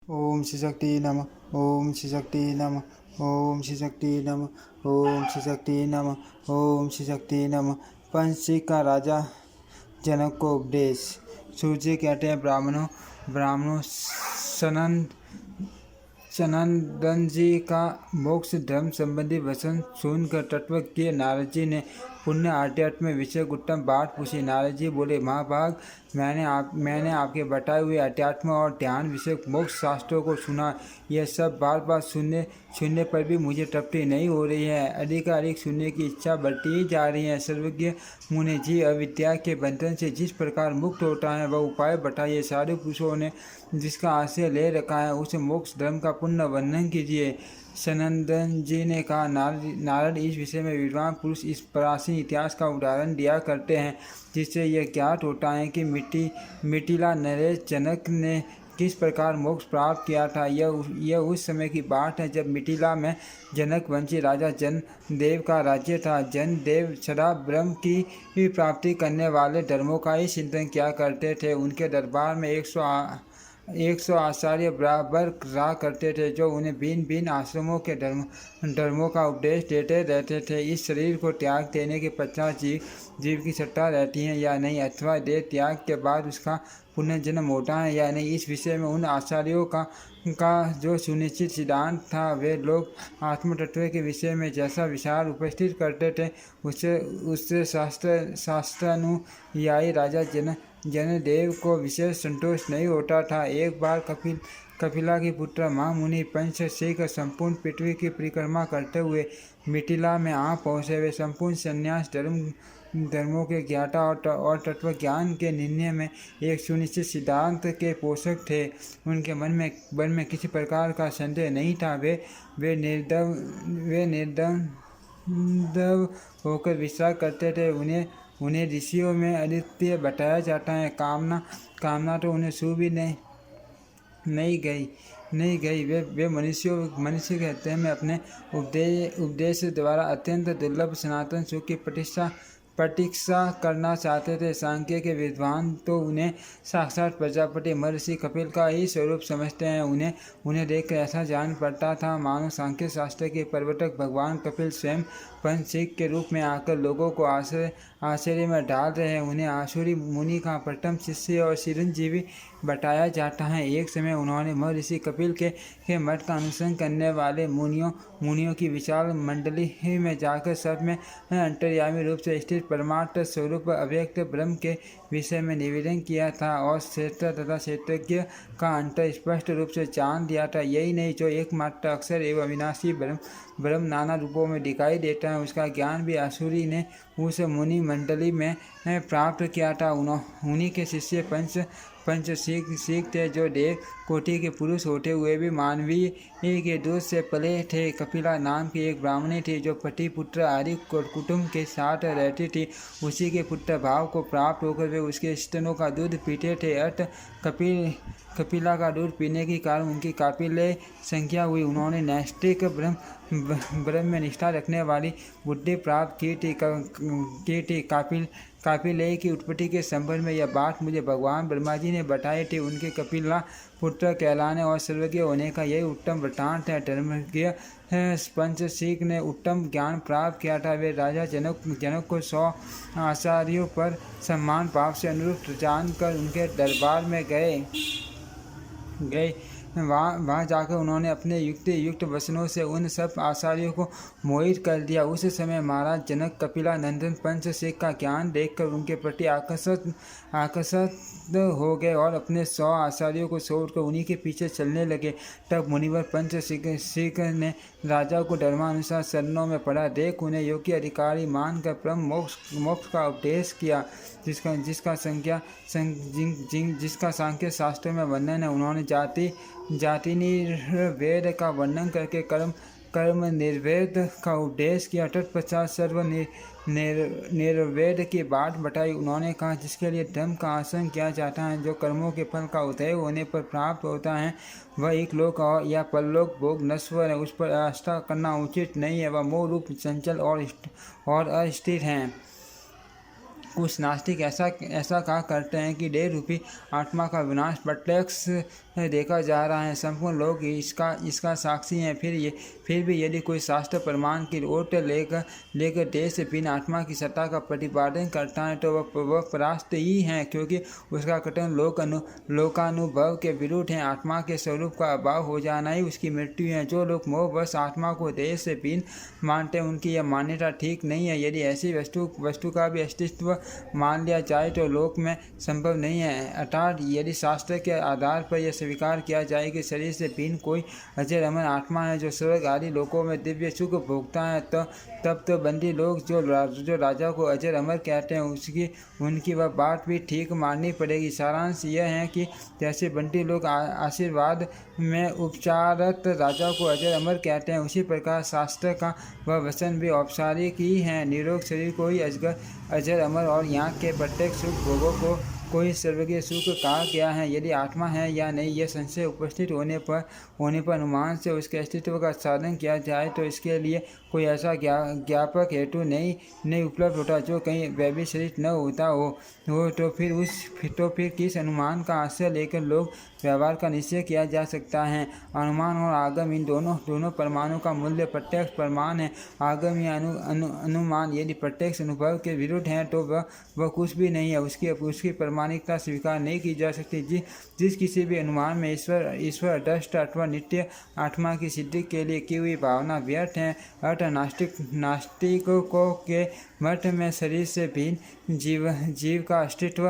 ओम श्री शक्ति नमः। ओम श्री शक्ति नमः। ओम श्री शक्ति नमः। ओम श्री शक्ति नमः। ओम श्री शक्ति नमः। पंचशिख का राजा जनक को उपदेश। सूर्य कहते हैं ब्राह्मणों सनंदन जी का मोक्ष धर्म संबंधी वचन सुनकर तत्वज्ञ नारद जी ने पुण्य आध्यात्म विषय उत्तम बात पूछी। नारद जी बोले, महाभाग, मैंने आपके बताए हुए अध्यात्म और ध्यान विषय मोक्ष शास्त्रों को सुना। यह सब बार बार सुनने पर भी मुझे तृप्ति नहीं हो रही है। अधिक सुनने की इच्छा बढ़ती ही जा रही है। सर्वज्ञ मुनि जी, अविद्या के बंधन से जिस प्रकार मुक्त होता है वह उपाय बताइए। साधु पुरुषों ने जिसका आश्रय ले रखा है उस मोक्ष धर्म का पुण्य वर्णन कीजिए। सनंदन जी ने कहा, नारद इस विषय में विद्वान पुरुष इस प्राचीन इतिहास का उदाहरण दिया करते हैं, जिससे यह ज्ञात होता है कि मिथिला नरेश जनक ने किस प्रकार मोक्ष प्राप्त किया था। यह उस समय की बात है जब मिथिला में जनक वंशी राजा जनदेव का राज्य था। जनदेव सदा ब्रह्म की प्राप्ति करने वाले धर्मों का ही चिंतन किया करते थे। उनके दरबार में 100 आचार्य बराबर रहा करते थे, जो उन्हें भिन्न भिन्न आश्रमों के धर्मों का उपदेश देते रहते थे। इस शरीर को त्याग देने के पश्चात जीव की सत्ता रहती है या नहीं, अथवा देह त्याग के बाद उसका पुनर्जन्म होता है या नहीं, इस विषय में उन आचार्यों का जो सुनिश्चित सिद्धांत था, वे लोग आत्म तत्व के विषय में जैसा विचार उपस्थित करते थे उससे शास्त्रानुयायी राजा जनदेव को विशेष संतोष नहीं होता था। एक बार कपिला के पुत्र महामुनि पंचशिख संपूर्ण पृथ्वी की परिक्रमा करते हुए मिथिला में आ पहुँचे। वे संपूर्ण संन्यास धर्मों के ज्ञाता और तत्व ज्ञान के निर्णय में एक सुनिश्चित सिद्धांत के पोषक थे। उनके मन में किसी प्रकार का संदेह नहीं था। वे निर्दव होकर विश्वास करते थे। उन्हें ऋषियों में अद्वितीय बताया जाता है। कामना तो उन्हें छू भी नहीं गई। वे मनुष्य कहते हैं, मैं अपने उपदेश द्वारा अत्यंत दुर्लभ सनातन सुख की प्रतीक्षा करना चाहते थे। सांख्य के विद्वान तो उन्हें साक्षात प्रजापति महर्षि कपिल का ही स्वरूप समझते हैं। उन्हें देखकर ऐसा जान पड़ता था मानो सांख्य शास्त्र के प्रवर्तक भगवान कपिल स्वयं पंचशिख के रूप में आकर लोगों को आश्चर्य में डाल रहे हैं। उन्हें आसुरी मुनि का प्रथम शिष्य और चिरंजीवी बताया जाता है। एक समय उन्होंने महर्षि कपिल के मत का अनुसरण करने वाले मुनियों की विशाल मंडली में जाकर सब में अंतर्यामी रूप से स्थित परमार्थ स्वरूप अव्यक्त ब्रह्म के विषय में निवेदन किया था और क्षेत्र तथा क्षेत्रज्ञ का अंतर स्पष्ट रूप से जान दिया था। यही नहीं, जो एकमात्र अक्षर एवं अविनाशी ब्रह्म नाना रूपों में दिखाई देता है, उसका ज्ञान भी आसुरी ने उस मुनि मंडली में प्राप्त किया था। उन्हीं के शिष्य पंचशिख थे, जो देव कोटि के पुरुष होते हुए भी मानवीय के दूध से पले थे। कपिला नाम की एक ब्राह्मणी थी, जो पति पुत्र आदि कुटुंब के साथ रहती थी। उसी के पुत्र भाव को प्राप्त होकर वे उसके स्तनों का दूध पीते थे। कपिला का दूध पीने के कारण उनकी काफिले संख्या हुई। उन्होंने नैष्ठिक ब्रह्म में निष्ठा रखने वाली बुद्धि प्राप्त की थी। कापिले की उत्पत्ति के संबंध में यह बात मुझे भगवान ब्रह्मा जी ने बताई थी। उनके कपिला पुत्र कहलाने और सर्वज्ञ होने का यही उत्तम वृत्तांत है। धर्मज्ञ पंचशिख ने उत्तम ज्ञान प्राप्त किया था। वे राजा जनक को 100 आचार्यों पर सम्मान भाव से अनुरूप जानकर उनके दरबार में गए। वहाँ जाकर उन्होंने अपने युक्त वचनों से उन सब आचार्यों को मोहित कर दिया। उस समय महाराज जनक कपिला नंदन पंचशिख का ज्ञान देखकर उनके प्रति आकर्षित हो गए और अपने 100 आचार्यों को छोड़कर उन्हीं के पीछे चलने लगे। तब मुनिवर पंचशिख ने राजा को धर्मानुसार शरणों में पड़ा देख उन्हें योग्य अधिकारी मानकर परम मोक्ष का उपदेश किया, जिसका सांख्य शास्त्र में वर्णन है। उन्होंने जाति निर्वेद का वर्णन करके कर्म निर्वेद का उपदेश किया। तत्पश्चात सर्व निर्वेद की बात बताई। उन्होंने कहा, जिसके लिए धर्म का आचरण किया जाता है, जो कर्मों के फल का उदय होने पर प्राप्त होता है, वह एक लोक या परलोक भोग नश्वर है, उस पर आस्था करना उचित नहीं है। वह मोह रूप चंचल और अस्थिर है। कुछ नास्तिक ऐसा कहा करते हैं कि देह रूपी आत्मा का विनाश प्रत्यक्ष देखा जा रहा है। संपूर्ण लोग इसका साक्षी हैं। फिर भी यदि कोई शास्त्र प्रमाण की ओट लेकर देह से भिन्न आत्मा की सत्ता का प्रतिपादन करता है तो वह परास्त ही है, क्योंकि उसका कथन लोकानुभव के विरुद्ध है। आत्मा के स्वरूप का अभाव हो जाना ही उसकी मृत्यु है। जो लोग मोहवश आत्मा को देह से भिन्न मानते हैं, उनकी यह मान्यता ठीक नहीं है। यदि ऐसी वस्तु का भी अस्तित्व मान लिया जाए तो लोक में संभव नहीं है। अर्थात यदि शास्त्र के आधार पर यह स्वीकार किया जाए कि शरीर से भिन्न कोई अजर अमर आत्मा है जो स्वर्ग आदि लोकों में दिव्य सुख भोगता है, तब तो बंदी लोग जो राजा को अजर अमर कहते हैं उनकी वह बात भी ठीक माननी पड़ेगी। सारांश यह है कि जैसे बंदी लोग आशीर्वाद में उपचारत राजा को अजर अमर कहते हैं, उसी प्रकार शास्त्र का वह वचन भी औपचारिक ही है। निरोग शरीर को ही अजर अमर और यहाँ के प्रत्येक सुख भोगों को कोई सर्वज्ञ सुख कहा गया है। यदि आत्मा है या नहीं यह संशय उपस्थित होने पर अनुमान से उसके अस्तित्व का साधन किया जाए तो इसके लिए कोई ऐसा ज्ञापक हेतु नहीं उपलब्ध होता जो कहीं व्यभिचरित न होता हो तो फिर किस अनुमान का आश्रय लेकर लोग व्यवहार का निश्चय किया जा सकता है। अनुमान और आगम इन दोनों प्रमाणों का मूल्य प्रत्यक्ष प्रमाण है। आगम या अनुमान यदि प्रत्यक्ष अनुभव के विरुद्ध है तो वह कुछ भी नहीं है। उसकी प्रमाणिकता स्वीकार नहीं की जा सकती। जिस किसी भी अनुमान में ईश्वर दृष्ट अथवा नित्य आत्मा की सिद्धि के लिए की हुई भावना व्यर्थ है। नास्तिकों के मत में शरीर से भिन्न जीव का अस्तित्व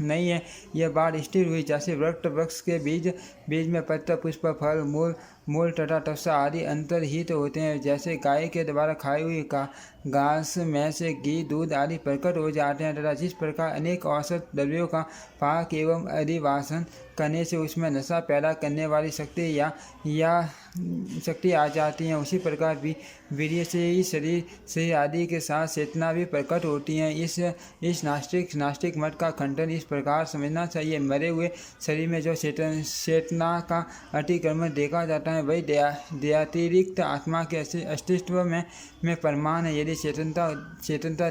नहीं है। यह बात स्थिर हुई जैसे वृक्ष के बीज में पत्ता, पुष्प, फल, मूल तथा टसा आदि अंतर्हित होते हैं। जैसे गाय के द्वारा खाई हुई घास में से घी, दूध आदि प्रकट हो जाते हैं, तथा जिस प्रकार अनेक औषध द्रव्यों का पाक एवं अधिवासन करने से उसमें नशा पैदा करने वाली शक्ति आ जाती है, उसी प्रकार वीर्य से ही शरीर आदि के साथ चेतना भी प्रकट होती है। इस नास्तिक मत का खंडन इस प्रकार समझना चाहिए। मरे हुए शरीर में जो चेतना का अतिक्रमण देखा जाता है वही देहातिरिक्त आत्मा के अस्तित्व में प्रमाण है। यदि चेतनता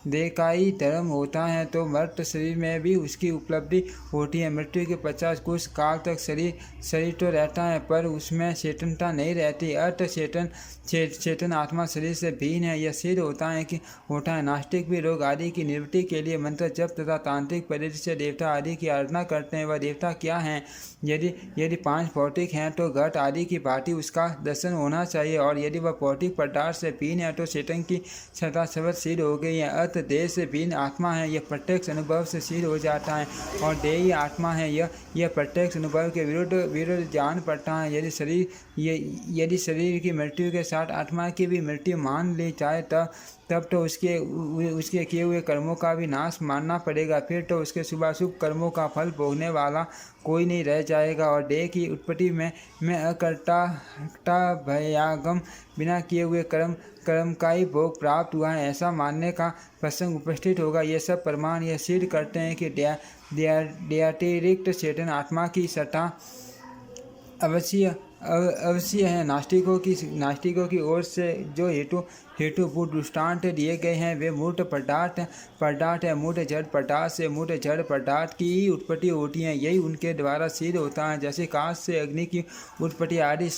देह का ही धर्म होता है तो मर्त शरीर में भी उसकी उपलब्धि होती है। मृत्यु के पश्चात कुछ काल तक शरीर तो रहता है पर उसमें चेतनता नहीं रहती। अर्थ चेतन आत्मा शरीर से भिन्न है, यह सिद्ध होता है। नास्तिक भी रोग आदि की निवृत्ति के लिए मंत्र जप तथा तांत्रिक पद्धति से देवता आदि की आराधना करते हैं। वह देवता क्या हैं? यदि 5 भौतिक हैं तो घट आदि की भांति उसका दर्शन होना चाहिए, और यदि वह भौतिक पदार्थ से भिन्न है तो चेतन की सत्ता शब्द सिद्ध हो गई है। अर्थ देह से भिन्न आत्मा है, यह प्रत्यक्ष अनुभव से सिद्ध हो जाता है, और देह ही आत्मा है यह प्रत्यक्ष अनुभव के विरुद्ध जान पड़ता है। यदि शरीर की मृत्यु के साथ आत्मा की भी मृत्यु मान ली जाए तब तो उसके किए हुए कर्मों का भी नाश मानना पड़ेगा। फिर तो उसके शुभाशुभ कर्मों का फल भोगने वाला कोई नहीं रह जाएगा, और देह की उत्पत्ति में अकर्ता भयागम बिना किए हुए कर्म का ही भोग प्राप्त हुआ है, ऐसा मानने का प्रसंग उपस्थित होगा। ये सब प्रमाण यह सिद्ध करते हैं कि देहातिरिक्त चेतन आत्मा की सत्ता अवश्य है। नास्तिकों की ओर से जो हेतुभूत दृष्टांत दिए गए हैं वे मूर्त पदार्थ है। मूर्त जड़ पदार्थ से मूर्त जड़ पदार्थ की ही उत्पत्ति होती है, यही उनके द्वारा सिद्ध होता है। जैसे काश से अग्नि की उत्पत्ति आदि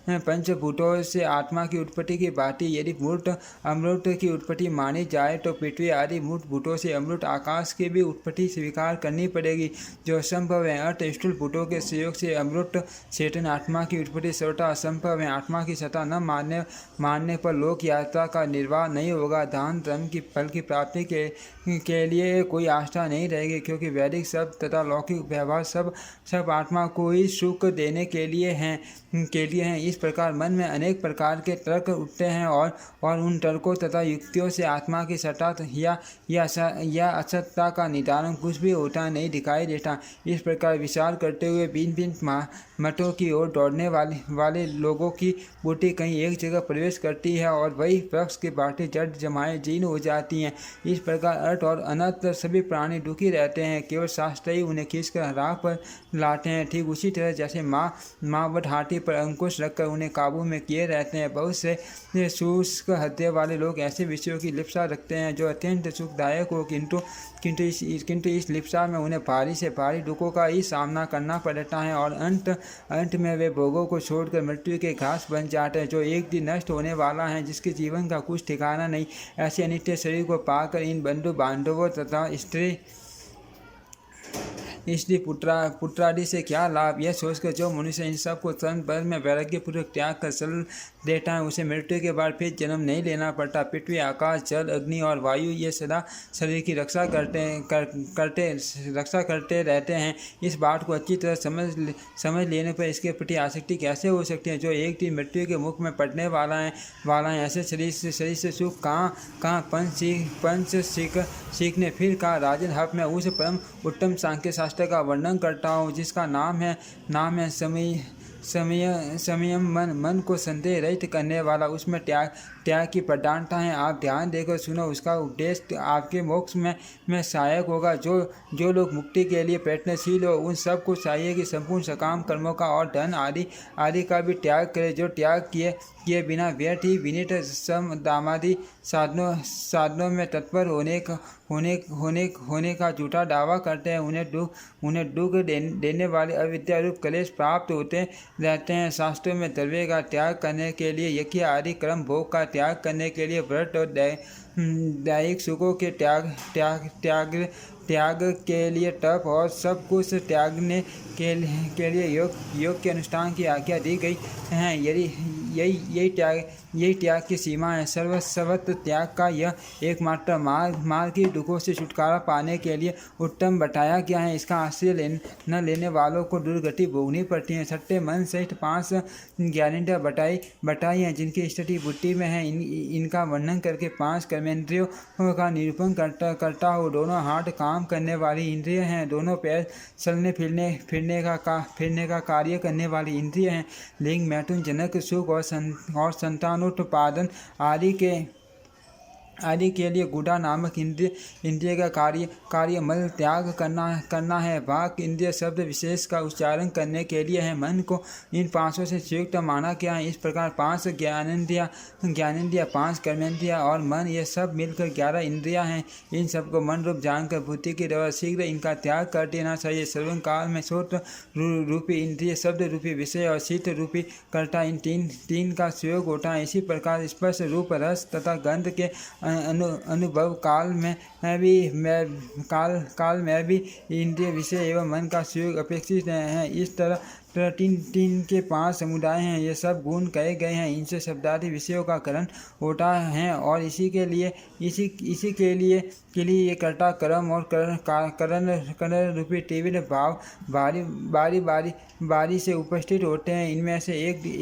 पंचभूतों से आत्मा की उत्पत्ति की भांति यदि मूर्त अमृत की उत्पत्ति मानी जाए तो पृथ्वी आदि मूर्त भूतों से अमृत आकाश की भी उत्पत्ति स्वीकार करनी पड़ेगी, जो असंभव है। अर्थ स्थूल भूतों के सहयोग से अमृत चेतन आत्मा की उत्पत्ति सर्वथा असंभव है। आत्मा की सत्ता न मानने पर लोक यात्रा का निर्वाह नहीं होगा। दान धर्म की फल की प्राप्ति के लिए कोई आस्था नहीं रहेगी, क्योंकि वैदिक शब्द तथा लौकिक व्यवहार सब आत्मा को ही सुख देने के लिए हैं। इस प्रकार मन में अनेक प्रकार के तर्क उठते हैं, और उन तर्कों तथा युक्तियों से आत्मा की सत्ता या असत्ता का निर्धारण कुछ भी होता नहीं दिखाई देता। इस प्रकार विचार करते हुए भिन्न मतों की ओर दौड़ने वाले लोगों की बुद्धि कहीं एक जगह प्रवेश करती है, और वही पक्ष की बाटी जड़ जमाए जीर्ण हो जाती हैं। इस प्रकार अर्थ और अनर्थ सभी प्राणी दुखी रहते हैं, केवल शास्त्र ही उन्हें खींचकर हरा पर लाते हैं। ठीक उसी तरह जैसे माँ हाथी पर अंकुश रखकर उन्हें काबू में किए रहते हैं। बहुत से शुष्क हृदय वाले लोग ऐसे विषयों की लिप्सा रखते हैं जो अत्यंत सुखदायक हो, किंतु इस लिप्सा में उन्हें भारी से भारी दुखों का ही सामना करना पड़ता है और अंत में वे भोगों को छोड़कर मृत्यु के घास बन जाते हैं, जो एक दिन नष्ट होने वाला है, जिसके जीवन का कुछ ठिकाना नहीं। ऐसे अनित्य शरीर को पाकर इन बंधु बांधवों तथा स्त्री पुत्रादि से क्या लाभ? यह सोचकर जो मनुष्य इन सब को तन पर में वैराग्यपूर्वक त्याग कर चल देता है, उसे मृत्यु के बाद फिर जन्म नहीं लेना पड़ता। पृथ्वी, आकाश, जल, अग्नि और वायु ये सदा शरीर की रक्षा करते रहते हैं। इस बात को अच्छी तरह समझ लेने पर इसके प्रति आसक्ति कैसे हो सकती है, जो एक दिन मृत्यु के मुख में पड़ने वाला है। ऐसे शरीर से सुख कहाँ पंच सीखने फिर कहा। राजन, हब मैं उस परम उत्तम सांख्य शास्त्र का वर्णन करता हूँ, जिसका नाम है संयम मन को संदेह रहित करने वाला। उसमें त्याग की प्रधानता है। आप ध्यान देकर सुनो, उसका उपदेश आपके मोक्ष में सहायक होगा। जो लोग मुक्ति के लिए प्रयत्नशील हो, उन सब को चाहिए कि संपूर्ण सकाम कर्मों का और धन आदि का भी त्याग करे। जो त्याग किए बिना व्यर्थ ही विनित दामादि साधनों में तत्पर होने का झूठा दावा करते हैं, उन्हें दुख देने वाले अविद्या रूप कलेश प्राप्त होते रहते हैं। शास्त्रों में द्रव्य का त्याग करने के लिए यज्ञ आदि कर्म, भोग का त्याग करने के लिए व्रत और दैहिक सुखों के त्याग के लिए तप और सब कुछ त्यागने के लिए योग के अनुष्ठान की आज्ञा दी गई है। यही त्याग की सीमा है। सर्वस्व त्याग का यह एकमात्र मार्ग ही दुखों से छुटकारा पाने के लिए उत्तम बताया गया है। इसका आश्रय न लेने वालों को दुर्गति भोगनी पड़ती है। छठे मन सहित 5 ज्ञानेंद्रियाँ बताई हैं, जिनकी स्थिति बुद्धि में है। इनका वर्णन करके 5 कर्मेंद्रियों का निरूपण करता हो। दोनों हाथ काम करने वाली इंद्रिय हैं, दोनों पैर चलने फिरने का कार्य करने वाली इंद्रिय हैं। लिंग, मैथुन, जनक, सुख और संतानोत्पादन आदि के लिए गुड़ा नामक इंद्रिय का कार्य मल त्याग करना है। वाक इंद्रिय शब्द विशेष का उच्चारण करने के लिए है। मन को इन 5 से संयुक्त माना गया है। इस प्रकार 5 ज्ञानेंद्रिया, 5 कर्मेंद्रिया और मन, ये सब मिलकर 11 इंद्रियां हैं। इन सबको मन रूप जानकर बुद्धि के द्वारा शीघ्र इनका त्याग कर देना चाहिए। सर्वं काल में श्रोत्र रूपी इंद्रिय, शब्द रूपी विषय और शीत रूपी कर्ता, इन तीन का प्रयोग होता है। इसी प्रकार स्पर्श, रूप, रस तथा गंध के अनुभव काल में भी इंद्रिय विषय एवं मन का प्रयोग अपेक्षित है। इस तरह तीन के 5 समुदाय हैं। ये सब गुण कहे गए हैं। इनसे शब्दादि विषयों का करण होता है और इसी के लिए ये कर्ता, कर्म और करण रूपी त्रिविध भाव बारी से उपस्थित होते हैं। इनमें से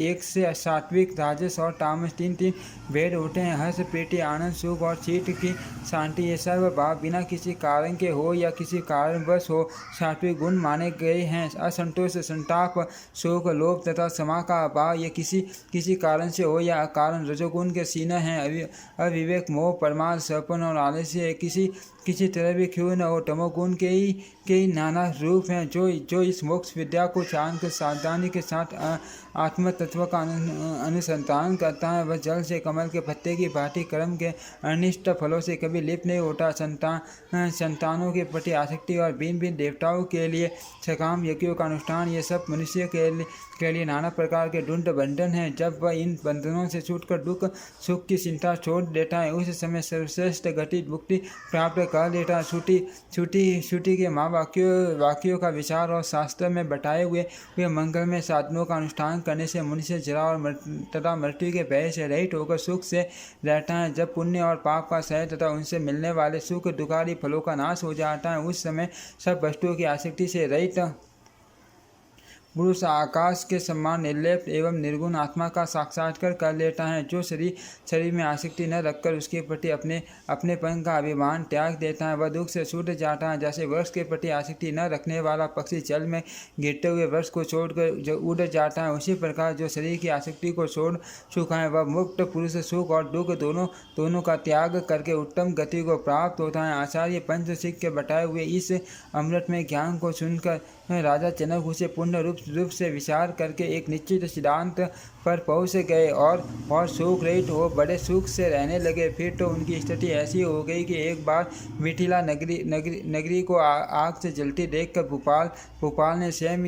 एक से सात्विक, राजस और तामस तीन भेद होते हैं। हर्ष, प्रीति, आनंद, सुख और चित्त की शांति, ये सर्व भाव बिना किसी कारण के हो या किसी कारणवश हो सात्विक गुण माने गए हैं। असंतोष, संताप, शोक, लोभ तथा क्षमा का अभाव, ये किसी कारण से हो या अकारण रजोगुण के चिन्ह हैं। अविवेक, मोह, प्रमाद, सपन और आलस्य किसी तरह भी क्यों न हो, तमोगुण के ही नाना रूप हैं। जो इस मोक्ष विद्या को जानकर सावधानी के साथ आत्म तत्व का अनुसंधान करता है, वह जल से कमल के पत्ते की भांति कर्म के अनिष्ट फलों से कभी लिप्त नहीं होता। संतानों के प्रति आसक्ति और भिन्न देवताओं के लिए सकाम यज्ञों का अनुष्ठान, ये सब मनुष्य के लिए नाना प्रकार के दुष्ट बंधन हैं। जब वह इन बंधनों से छूटकर दुख सुख की चिंता छोड़ देता है, उस समय सर्वश्रेष्ठ गति मुक्ति प्राप्त कर लेता है। श्रुति के माँ वाक्यों का विचार और शास्त्र में बताए हुए मंगलमय साधनों का अनुष्ठान करने से मनुष्य जरा और तथा मृत्यु के भय से रहित होकर सुख से रहता है। जब पुण्य और पाप का क्षय तथा उनसे मिलने वाले सुख दुखादि फलों का नाश हो जाता है, उस समय सब वस्तुओं की आसक्ति से रहित पुरुष आकाश के समान निर्लेप एवं निर्गुण आत्मा का साक्षात्कार कर लेता है। जो शरीर में आसक्ति न रखकर उसके प्रति अपनेपन का अभिमान त्याग देता है, वह दुख से छूट जाता है। जैसे वृक्ष के प्रति आसक्ति न रखने वाला पक्षी जल में गिरते हुए वृक्ष को छोड़कर जो उड़ जाता है, उसी प्रकार जो शरीर की आसक्ति को छोड़ चुका है वह मुक्त पुरुष सुख और दुख दोनों का त्याग करके उत्तम गति को प्राप्त होता है। आचार्य पंचशिख के बताए हुए इस अमृतमय ज्ञान को सुनकर राजा जनक उसे पूर्ण रूप से विचार करके एक निश्चित सिद्धांत पर पहुँच गए और सुख रहित हो बड़े सुख से रहने लगे। फिर तो उनकी स्थिति ऐसी हो गई कि एक बार मिथिला नगरी को आग से जलती देखकर भोपाल ने स्वयं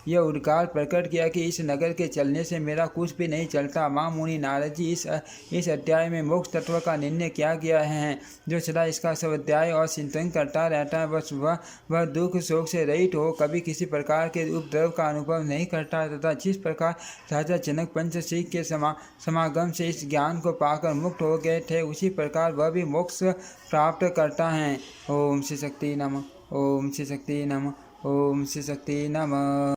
यह उद्गार प्रकट किया कि इस नगर के चलने से मेरा कुछ भी नहीं चलता। माँ मुनि नारद जी इस अध्याय में मोक्ष तत्व का निर्णय किया गया है। जो सदा इसका स्वाध्याय और चिंतन करता रहता है वह दुख शोक से रहित हो कभी किसी प्रकार के उपद्रव का अनुभव नहीं करता तथा जिस प्रकार राजा जनक पंचशिख के समागम से इस ज्ञान को पाकर मुक्त हो गए थे, उसी प्रकार वह भी मोक्ष प्राप्त करता है। ओम श्री शक्ति नमः। ओम श्री शक्ति नमः। ओम श्री शक्ति नमः।